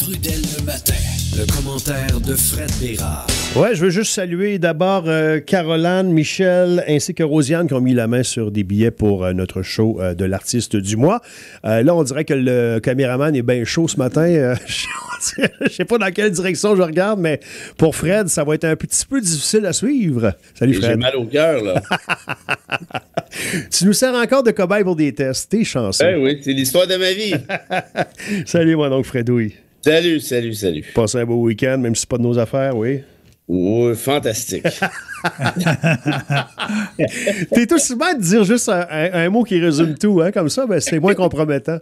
Trudel le matin. Le commentaire de Fred Bérard. Ouais, je veux juste saluer d'abord Caroline, Michel ainsi que Rosiane qui ont mis la main sur des billets pour notre show de l'artiste du mois. Là, on dirait que le caméraman est bien chaud ce matin. Je sais pas dans quelle direction je regarde, mais pour Fred, ça va être un petit peu difficile à suivre. Salut Fred. J'ai mal au cœur, là. Tu nous sers encore de cobaye pour des tests. T'es chanceux. Oui, c'est l'histoire de ma vie. Salut, moi donc, Fredouille. Salut. Passez un beau week-end, même si c'est pas de nos affaires, oui. Oui, fantastique. T'es aussi bien de dire juste un mot qui résume tout, hein, comme ça, ben, c'est moins compromettant.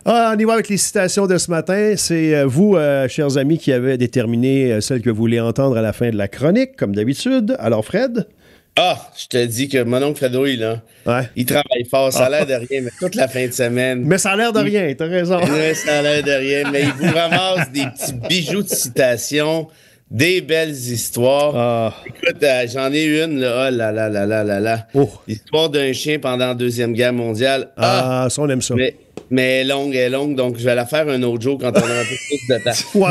On y va avec les citations de ce matin. C'est vous, chers amis, qui avez déterminé celle que vous voulez entendre à la fin de la chronique, comme d'habitude. Alors, Fred? Je te dis que mon oncle Fredouille, là, il travaille fort. Ça a l'air de rien, mais toute la fin de semaine. Mais ça a l'air de rien, t'as raison. Oui, ça a l'air de rien, mais il vous ramasse des petits bijoux de citations, des belles histoires. Écoute, j'en ai une, là. Oh là là là là là là. L'histoire d'un chien pendant la Deuxième Guerre mondiale. Ça, on aime ça. Mais elle est longue, donc je vais la faire un autre jour quand on aura un peu plus de temps. Ou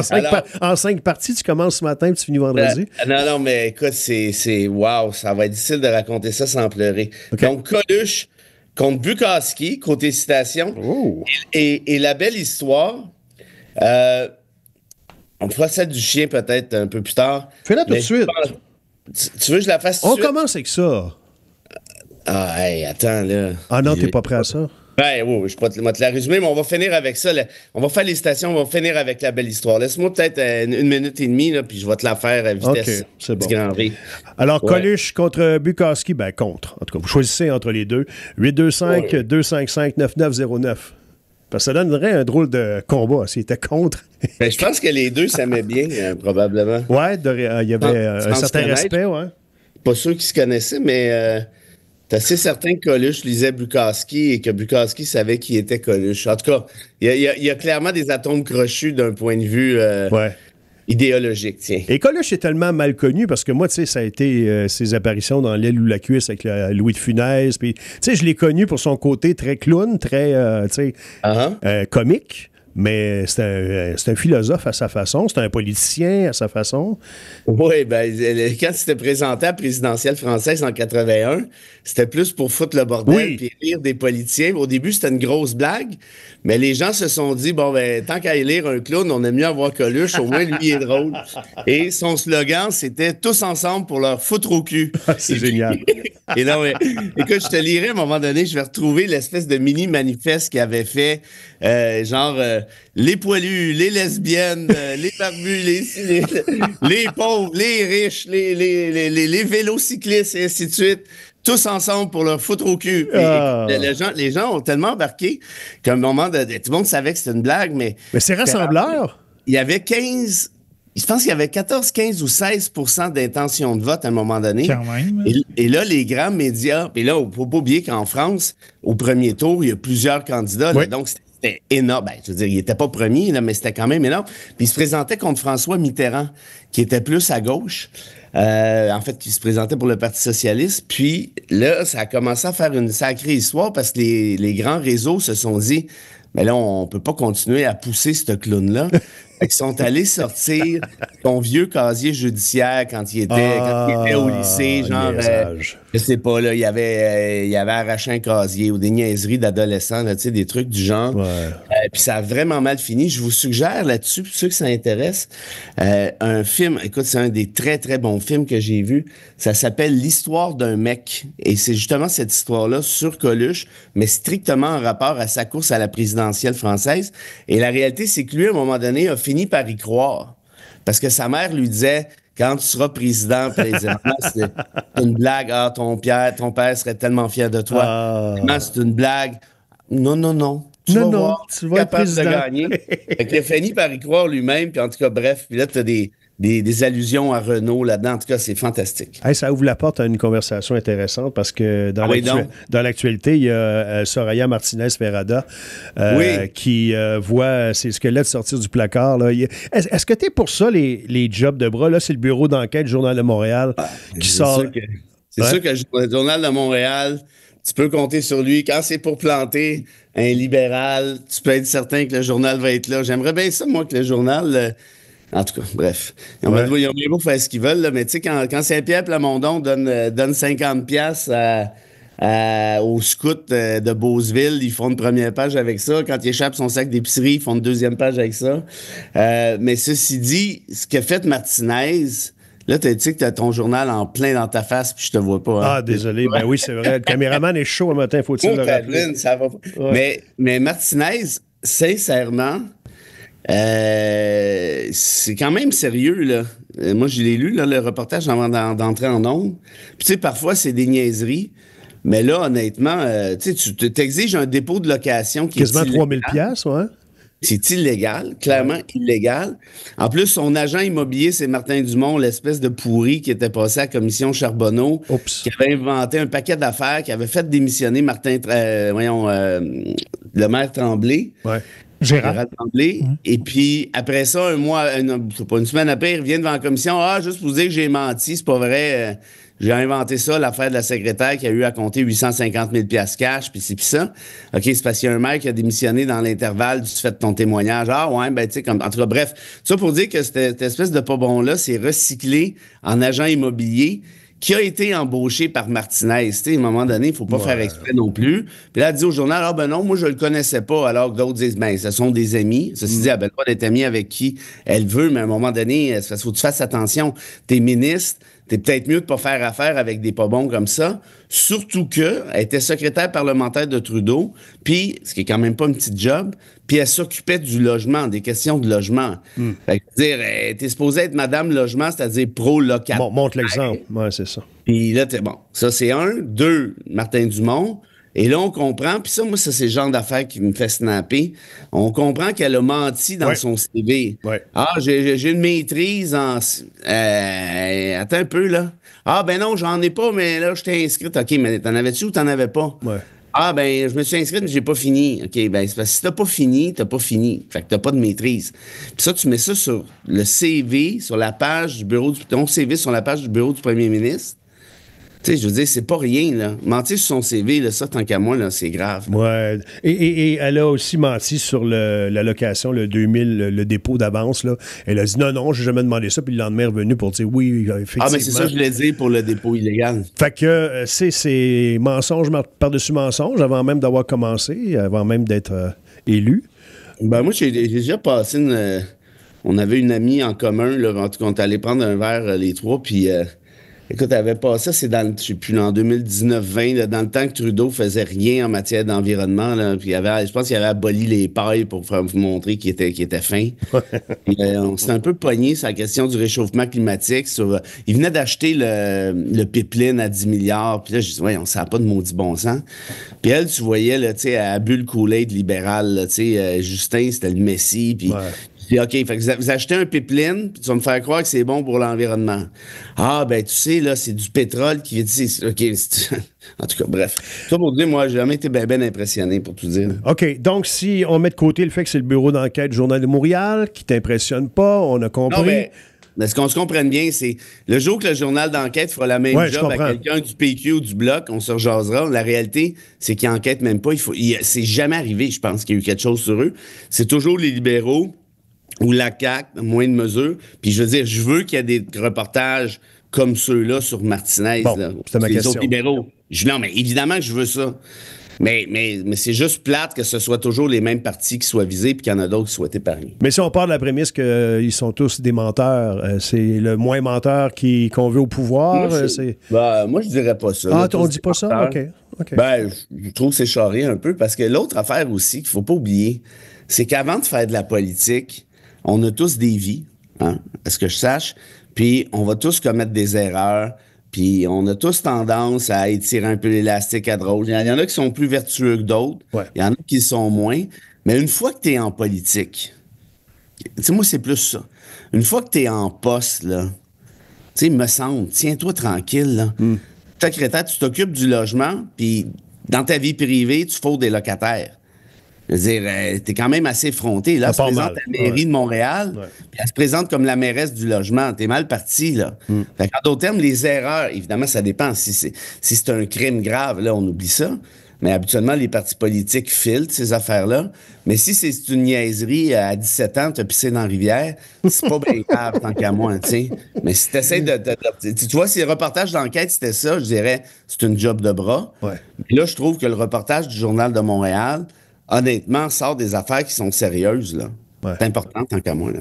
en 5 parties, tu commences ce matin et tu finis vendredi. Non, mais écoute, c'est wow, ça va être difficile de raconter ça sans pleurer. Okay. Donc, Coluche contre Bukowski, côté citation. Et la belle histoire, on fera celle du chien peut-être un peu plus tard. Fais-la tout de suite. Tu veux que je la fasse tout de suite? On commence avec ça. Attends, là. Ah non, t'es pas prêt à ça? Oui, je vais te la résumer, mais on va finir avec ça. On va faire les citations, on va finir avec la belle histoire. Laisse-moi peut-être 1 minute et demie, là, puis je vais te la faire à vitesse. OK, c'est bon. Grand V. Alors, Coluche contre Bukowski, contre. En tout cas, vous choisissez entre les deux. 825-255-9909. Parce que ça donnerait un drôle de combat s'il était contre. Je pense que les deux s'aimaient bien, probablement. Ouais, il y avait un certain respect, ouais. Pas sûr qu'ils se connaissaient, mais... T'es assez certain que Coluche lisait Bukowski et que Bukowski savait qui était Coluche. En tout cas, il y a clairement des atomes crochus d'un point de vue idéologique. Tiens. Et Coluche est tellement mal connu parce que moi, tu sais, ça a été ses apparitions dans L'aile ou la cuisse avec Louis de Funès. Puis, tu sais, je l'ai connu pour son côté très clown, très, comique. Mais c'est un philosophe à sa façon, c'est un politicien à sa façon. Oui, quand il s'était présenté à la présidentielle française en 81, c'était plus pour foutre le bordel et rire des politiciens. Au début, c'était une grosse blague, mais les gens se sont dit, tant qu'à élire un clown, on aime mieux avoir Coluche, au moins lui il est drôle. Et son slogan, c'était « Tous ensemble pour leur foutre au cul ». C'est génial. Et non, mais, écoute, je te lirai à un moment donné, je vais retrouver l'espèce de mini-manifeste qu'il avait fait, les poilus, les lesbiennes, les barbus, les pauvres, les riches, les vélocyclistes, et ainsi de suite. Tous ensemble pour leur foutre au cul. Les gens ont tellement embarqué qu'à un moment, tout le monde savait que c'était une blague, mais... Mais c'est rassembleur. Il y avait 15... Je pense qu'il y avait 14, 15 ou 16% d'intention de vote à un moment donné. Quand même. Et là, les grands médias... Et là, il ne faut pas oublier qu'en France, au premier tour, il y a plusieurs candidats. Là, donc, c'était énorme. Je veux dire, il n'était pas premier, là, mais c'était quand même énorme. Puis il se présentait contre François Mitterrand, qui était plus à gauche. En fait, qui se présentait pour le Parti socialiste. Puis là, ça a commencé à faire une sacrée histoire parce que les grands réseaux se sont dit, mais là, on peut pas continuer à pousser ce clown-là. Ils sont allés sortir son vieux casier judiciaire quand il était au lycée, genre, je sais pas, là, il avait arraché un casier ou des niaiseries d'adolescents, tu sais, des trucs du genre. Puis ça a vraiment mal fini. Je vous suggère là-dessus, pour ceux que ça intéresse, un film, écoute, c'est un des très, très bons films que j'ai vu. Ça s'appelle L'histoire d'un mec. Et c'est justement cette histoire-là sur Coluche, mais strictement en rapport à sa course à la présidentielle française. Et la réalité, c'est que lui, à un moment donné, a fini par y croire. Parce que sa mère lui disait, quand tu seras président, c'est une blague. Ton père serait tellement fier de toi. C'est une blague. Non. Tu vas être président. De gagner. Il a fini par y croire lui-même. Puis en tout cas, bref. Puis là, tu as des allusions à Renault là-dedans. En tout cas, c'est fantastique. Hey, ça ouvre la porte à une conversation intéressante parce que dans l'actualité, il y a Soraya Martinez-Ferrada qui voit ses squelettes sortir du placard. Là. Est-ce que tu es pour ça, les jobs de bras? Là, c'est le bureau d'enquête du Journal de Montréal qui sort... C'est sûr que le Journal de Montréal... Tu peux compter sur lui. Quand c'est pour planter, un libéral, tu peux être certain que le journal va être là. J'aimerais bien ça, moi, que le journal... en tout cas, bref. Ils ont bien beau faire ce qu'ils veulent, là, mais tu sais, quand Saint-Pierre Plamondon donne 50 piastres aux scouts de Beauceville, ils font une première page avec ça. Quand il échappe son sac d'épicerie, ils font une deuxième page avec ça. Mais ceci dit, ce que fait Martinez... Là, tu sais que tu as ton journal en plein dans ta face, puis je te vois pas. Hein. Ah, désolé. Ben oui, c'est vrai. Le caméraman est chaud le matin, faut-il le rappeler. Ça va pas. Ouais. Mais Martinez, sincèrement, c'est quand même sérieux, là. Moi, je l'ai lu, là, le reportage avant d'entrer en ondes. Puis, tu sais, parfois, c'est des niaiseries. Mais là, honnêtement, tu t'exiges un dépôt de location qui quasiment 3000 $, ouais. C'est illégal, clairement illégal. En plus, son agent immobilier, c'est Martin Dumont, l'espèce de pourri qui était passé à la commission Charbonneau, qui avait inventé un paquet d'affaires, qui avait fait démissionner le maire Tremblay. Ouais. Gérard Tremblay. Et puis, après ça, une semaine après, il revient devant la commission. Ah, juste pour vous dire que j'ai menti, c'est pas vrai. J'ai inventé ça, l'affaire de la secrétaire qui a eu à compter 850 000 $ cash, puis c'est pis ça. OK, c'est parce qu'il y a un maire qui a démissionné dans l'intervalle du fait de ton témoignage. Ah ouais, ben tu sais, comme en tout cas, bref. Ça pour dire que cette espèce de pas bon-là, c'est recyclé en agent immobilier qui a été embauché par Martinez. Tu sais, à un moment donné, il faut pas faire exprès non plus. Puis là, elle dit au journal, ah ben non, moi je le connaissais pas, alors que d'autres disent, ben ce sont des amis. Ceci dit, elle a le droit d'être amie avec qui elle veut, mais à un moment donné, il faut que tu fasses attention. T'es ministre, t'es peut-être mieux de pas faire affaire avec des pas bons comme ça. Surtout qu'elle était secrétaire parlementaire de Trudeau, puis, ce qui est quand même pas un petit job, puis elle s'occupait du logement, des questions de logement. Fait que, dire, t'es supposé être Madame Logement, c'est-à-dire pro-local. Montre l'exemple. Ouais, c'est ça. Puis là, bon, ça c'est un. Deux, Martin Dumont. Et là, on comprend, puis ça, moi, ça, c'est le genre d'affaires qui me fait snapper. On comprend qu'elle a menti dans son CV. Ouais. Ah, j'ai une maîtrise en... attends un peu, là. Ah, ben non, j'en ai pas, mais là, je t'ai inscrite. OK, mais t'en avais-tu ou t'en avais pas? Ouais. Ah, ben, je me suis inscrite, mais j'ai pas fini. OK, ben, c'est parce que si t'as pas fini, t'as pas fini. Fait que t'as pas de maîtrise. Puis ça, tu mets ça sur le CV, sur la page du bureau ton CV sur la page du bureau du premier ministre. Tu sais, je veux dire, c'est pas rien, là. Mentir sur son CV, là, ça, tant qu'à moi, là, c'est grave. Là. Ouais. Et elle a aussi menti sur la location, le 2000, le dépôt d'avance, là. Elle a dit non, j'ai jamais demandé ça, puis le lendemain, elle est revenu pour dire oui, effectivement. Ah, mais c'est ça que je voulais dire pour le dépôt illégal. Fait que c'est mensonge par-dessus mensonge avant même d'avoir commencé, avant même d'être élu. Ben, moi, j'ai déjà passé on avait une amie en commun, là, en tout cas, on est allé prendre un verre, les trois, puis... écoute, elle avait passé, c'est dans, je sais plus, en 2019-20, dans le temps que Trudeau faisait rien en matière d'environnement, là, puis je pense qu'il avait aboli les pailles pour vous montrer qu'il était fin. On s'est un peu pogné sur la question du réchauffement climatique. Il venait d'acheter le pipeline à 10 milliards, puis là, je dis, ouais, on ne pas de maudit bon sens. Puis elle, tu voyais, là, tu sais, elle a bu le Kool-Aid libéral, tu sais, Justin, c'était le Messie, puis... OK, fait que vous achetez un pipeline, puis tu vas me faire croire que c'est bon pour l'environnement. Ah, ben, tu sais, là, c'est du pétrole qui vient OK, en tout cas, bref. Ça pour dire, moi, j'ai jamais été bien impressionné, pour tout dire. OK, donc, si on met de côté le fait que c'est le bureau d'enquête du Journal de Montréal, qui t'impressionne pas, on a compris. Non, mais ce qu'on se comprenne bien, c'est le jour que le journal d'enquête fera la même job à quelqu'un du PQ ou du Bloc, on se rejasera. La réalité, c'est qu'ils n'enquêtent même pas. C'est jamais arrivé, je pense, qu'il y a eu quelque chose sur eux. C'est toujours les libéraux ou la CAQ, à moins de mesure. Puis je veux dire, je veux qu'il y ait des reportages comme ceux-là sur Martinez. Bon, là, c'était ma les question. autres libéraux. Non, mais évidemment que je veux ça. Mais c'est juste plate que ce soit toujours les mêmes partis qui soient visés puis qu'il y en a d'autres qui soient épargnés. Mais si on part de la prémisse qu'ils sont tous des menteurs, c'est le moins menteur qu'on veut au pouvoir? Moi, je dirais pas ça. Ah, on dit pas ça? OK. Ben, je trouve que c'est charré un peu parce que l'autre affaire aussi qu'il faut pas oublier, c'est qu'avant de faire de la politique, on a tous des vies, hein, à ce que je sache, puis on va tous commettre des erreurs, puis on a tous tendance à étirer un peu l'élastique à droite. Il y en a qui sont plus vertueux que d'autres, il y en a qui sont moins, mais une fois que tu es en politique, tu sais, moi, c'est plus ça. Une fois que tu es en poste, là, tu sais, me semble, tiens-toi tranquille, là. Secrétaire, tu t'occupes du logement, puis dans ta vie privée, tu fous des locataires. Je veux dire, t'es quand même assez effronté. Là, elle se présente à la mairie de Montréal, puis elle se présente comme la mairesse du logement. T'es mal parti, là. Fait en d'autres termes, les erreurs, évidemment, ça dépend. Si c'est un crime grave, là, on oublie ça. Mais habituellement, les partis politiques filtrent ces affaires-là. Mais si c'est une niaiserie à 17 ans, t'as pissé dans la rivière, c'est pas bien grave tant qu'à moi, tu sais. Mais si t'essaies tu vois, si le reportage d'enquête, c'était ça, je dirais, c'est une job de bras. Ouais. Puis là, je trouve que le reportage du Journal de Montréal, honnêtement, sort des affaires qui sont sérieuses, là. Ouais. C'est important tant qu'à moi, là.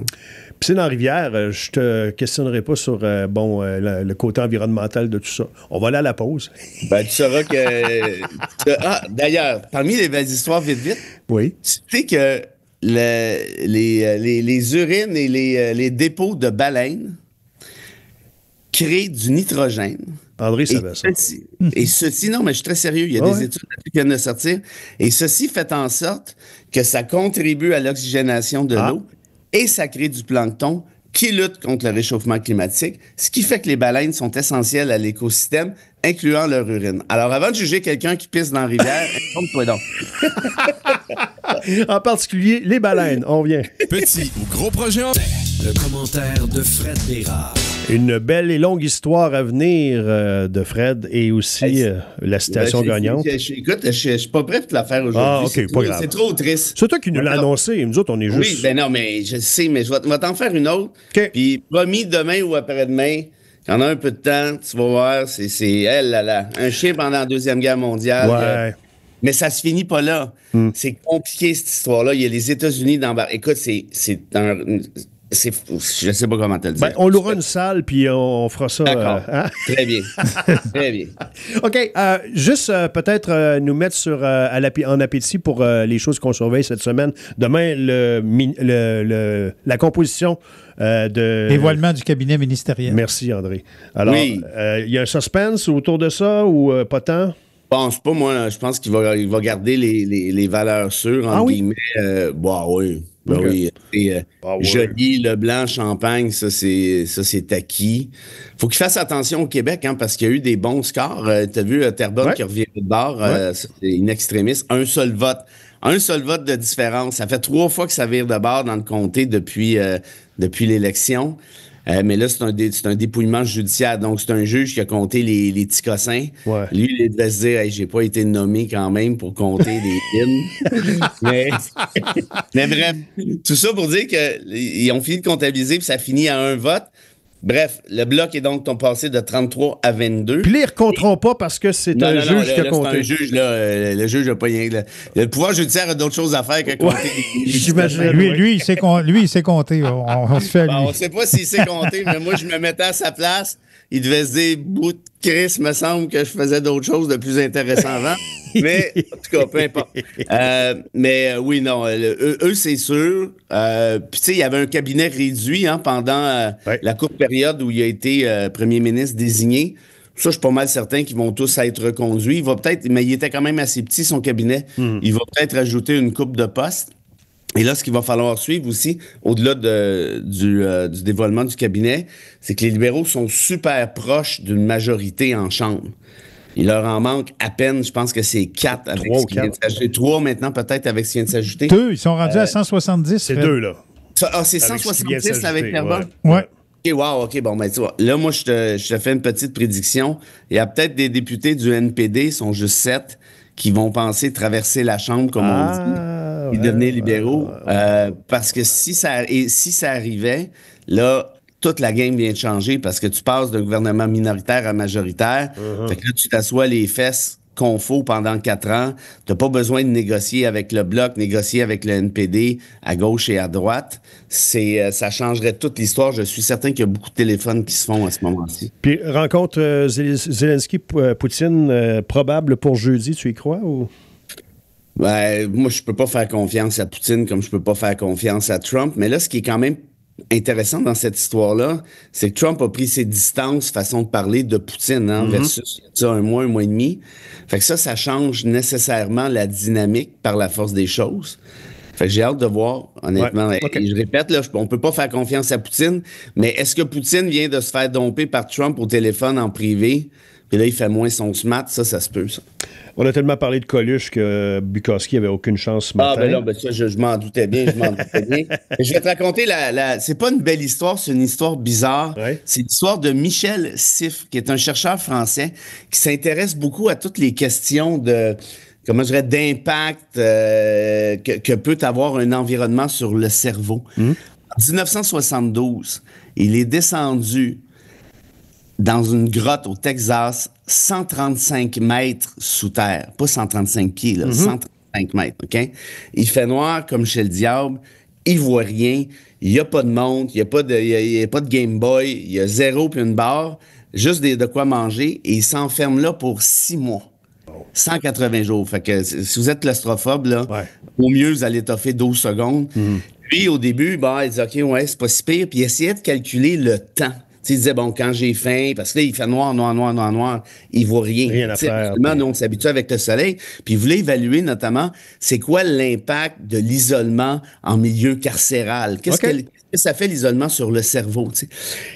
Piscine en rivière, je te questionnerai pas sur le côté environnemental de tout ça. On va aller à la pause. Ben, tu sauras que... d'ailleurs, parmi les belles histoires vite, Oui. tu sais que les urines et les dépôts de baleines créent du nitrogène. André savait ça. Ceci, non, mais je suis très sérieux, il y a des études qui viennent de sortir, et ceci fait en sorte que ça contribue à l'oxygénation de l'eau et ça crée du plancton qui lutte contre le réchauffement climatique, ce qui fait que les baleines sont essentielles à l'écosystème, incluant leur urine. Alors, avant de juger quelqu'un qui pisse dans la rivière, informe-toi donc. En particulier, les baleines. On vient. Petit ou gros projet. Le commentaire de Fred Bérard. Une belle et longue histoire à venir de Fred et aussi la citation gagnante. Écoute, je suis pas prêt pour te la faire aujourd'hui. Ah, OK, pas grave. C'est trop triste. C'est toi qui nous l'as annoncé. Nous autres, on est juste... Oui, ben non, mais je sais, mais je vais t'en faire une autre. OK. Puis, promis, demain ou après-demain, quand on a un peu de temps, tu vas voir, c'est elle, là, un chien pendant la Deuxième Guerre mondiale. Ouais. Mais ça se finit pas là. C'est compliqué, cette histoire-là. Il y a les États-Unis dans... Écoute, je sais pas comment te le dire. Ben, on louera une salle, puis on fera ça. D'accord. Très bien. Très bien. OK. Juste peut-être nous mettre en appétit pour les choses qu'on surveille cette semaine. Demain, la composition de... Dévoilement du cabinet ministériel. Merci, André. Alors, il y a un suspense autour de ça ou pas tant? Je pense pas, moi. Je pense qu'il va garder les valeurs sûres, entre guillemets. Oui. Ben okay. Oui. Joly, Leblanc, Champagne, ça, c'est acquis. Faut qu'il fasse attention au Québec, hein, parce qu'il y a eu des bons scores. T'as vu Terrebonne qui revient de bord. C'est une extrémiste. Un seul vote de différence. Ça fait 3 fois que ça vire de bord dans le comté depuis l'élection. Mais là, c'est un dépouillement judiciaire. Donc, c'est un juge qui a compté les petits cossins. Ouais. Lui, il devait se dire, hey, j'ai pas été nommé quand même pour compter les hymnes. mais bref, tout ça pour dire qu'ils ont fini de comptabiliser puis ça finit à un vote. Bref, le bloc est donc passé de 33 à 22. Puis ils ne recompteront pas parce que c'est un juge qui a compté. C'est un juge, là. Le juge n'a pas rien. Le pouvoir judiciaire a d'autres choses à faire que compter. J'imagine. Lui, il sait compter. On se fait à lui. On ne sait pas s'il sait compter, mais moi, je me mettais à sa place. Il devait se dire, bout de Chris, me semble que je faisais d'autres choses de plus intéressant avant. Mais, en tout cas, peu importe. Oui, non, eux, c'est sûr. Puis, tu sais, il y avait un cabinet réduit pendant la courte période où il a été premier ministre désigné. Ça, je suis pas mal certain qu'ils vont tous être reconduits. Il va peut-être, mais il était quand même assez petit, son cabinet. Il va peut-être ajouter une coupe de postes. Et là, ce qu'il va falloir suivre aussi, au-delà du dévoilement du cabinet, c'est que les libéraux sont super proches d'une majorité en Chambre. Il leur en manque à peine, je pense que c'est 4 avec ce qui vient de s'ajouter. 3 maintenant, peut-être avec ce qui vient de s'ajouter. 2, ils sont rendus à 170. C'est 2, là. C'est 170 avec Terrebonne? Ouais. OK, wow, OK, bon, ben tu vois. Là, moi, je te fais une petite prédiction. Il y a peut-être des députés du NPD, ils sont juste 7, qui vont penser traverser la Chambre, comme on dit. Et devenir libéraux. Parce que si ça arrivait, là, toute la game vient de changer parce que tu passes d'un gouvernement minoritaire à majoritaire. Fait que là, tu t'assois les fesses confo pendant 4 ans. Tu n'as pas besoin de négocier avec le Bloc, négocier avec le NPD à gauche et à droite. Ça changerait toute l'histoire. Je suis certain qu'il y a beaucoup de téléphones qui se font à ce moment-ci. Puis, rencontre Zelensky-Poutine probable pour jeudi, tu y crois ou... Ben, moi, je peux pas faire confiance à Poutine comme je peux pas faire confiance à Trump. Mais là, ce qui est quand même intéressant dans cette histoire-là, c'est que Trump a pris ses distances, façon de parler, de Poutine, versus ça, un mois et demi. Fait que ça change nécessairement la dynamique par la force des choses. Fait que j'ai hâte de voir, honnêtement. Ouais, okay. Je répète, là, on peut pas faire confiance à Poutine, mais est-ce que Poutine vient de se faire domper par Trump au téléphone en privé? Puis là, il fait moins son smart, ça se peut, ça. On a tellement parlé de Coluche que Bukowski avait aucune chance ce matin. Ben ça, je m'en doutais bien, Je vais te raconter c'est pas une belle histoire, c'est une histoire bizarre. Ouais. C'est l'histoire de Michel Siff, qui est un chercheur français qui s'intéresse beaucoup à toutes les questions de comment je dirais, d'impact que peut avoir un environnement sur le cerveau. En 1972, il est descendu dans une grotte au Texas, 135 mètres sous terre. Pas 135 pieds, là, 135 mètres, OK? Il fait noir comme chez le diable. Il voit rien. Il n'y a pas de montre. Il n'y a pas de Game Boy. Il y a 0 puis une barre. Juste de quoi manger. Et il s'enferme là pour 6 mois. 180 jours. Fait que si vous êtes claustrophobe, là, au mieux, vous allez toffer 12 secondes. Puis, au début, il dit, OK, ouais, c'est pas si pire. Puis, il essayait de calculer le temps. T'sais, il disait, bon, quand j'ai faim, parce que là, il fait noir, il voit rien. Rien à faire. Nous, on s'habitue avec le soleil. Puis, il voulait évaluer, notamment, c'est quoi l'impact de l'isolement en milieu carcéral? Qu'est-ce que ça fait, l'isolement, sur le cerveau, t'sais?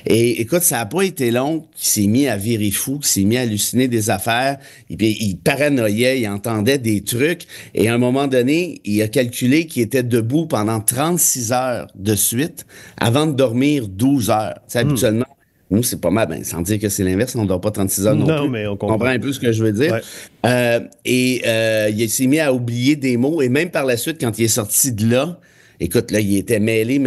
Et écoute, ça n'a pas été long qu'il s'est mis à virer fou, qu'il s'est mis à halluciner des affaires. Et puis, il paranoïait, il entendait des trucs. Et à un moment donné, il a calculé qu'il était debout pendant 36 heures de suite avant de dormir 12 heures. Habituellement, nous, c'est pas mal. Sans dire que c'est l'inverse, on ne dort pas 36 heures non plus. Mais on comprend un peu ce que je veux dire. Il s'est mis à oublier des mots. Et même par la suite, quand il est sorti de là, écoute, là, il était mêlé.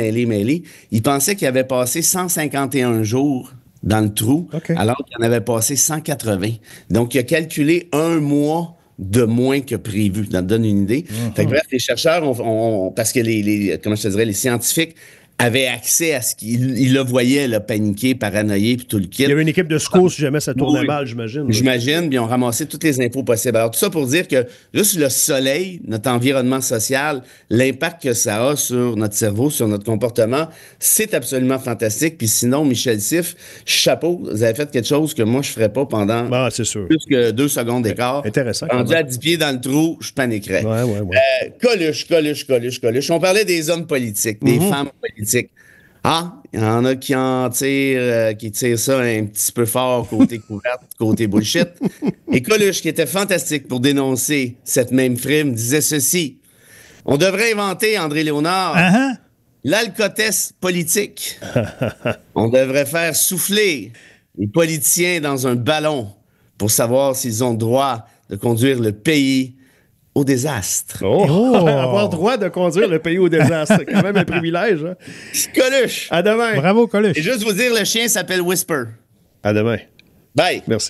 Il pensait qu'il avait passé 151 jours dans le trou, alors qu'il en avait passé 180. Donc, il a calculé 1 mois de moins que prévu. Ça te donne une idée. Fait que, bref, les chercheurs parce que les scientifiques avait accès à ce qu'il le voyait, là, paniquer, paranoïer, puis tout le kit. Il y avait une équipe de secours si jamais ça tournait mal, j'imagine. J'imagine, puis ils ont ramassé toutes les infos possibles. Alors, tout ça pour dire que juste le soleil, notre environnement social, l'impact que ça a sur notre cerveau, sur notre comportement, c'est absolument fantastique. Puis sinon, Michel Siff, chapeau, vous avez fait quelque chose que moi, je ne ferais pas pendant c'est sûr. plus que 2 secondes d'écart. Intéressant. Rendu à 10 pieds dans le trou, je paniquerais. Coluche. On parlait des hommes politiques, des femmes politiques. Ah, il y en a qui qui tirent ça un petit peu fort côté couverte, côté bullshit. Et Coluche, qui était fantastique pour dénoncer cette même frime, disait ceci. On devrait inventer, André Léonard, l'alcotest politique. On devrait faire souffler les politiciens dans un ballon pour savoir s'ils ont le droit de conduire le pays au désastre. Avoir droit de conduire le pays au désastre, c'est quand même un privilège. Hein? Coluche! À demain. Bravo, Coluche. Et juste vous dire, le chien s'appelle Whisper. À demain. Bye. Merci.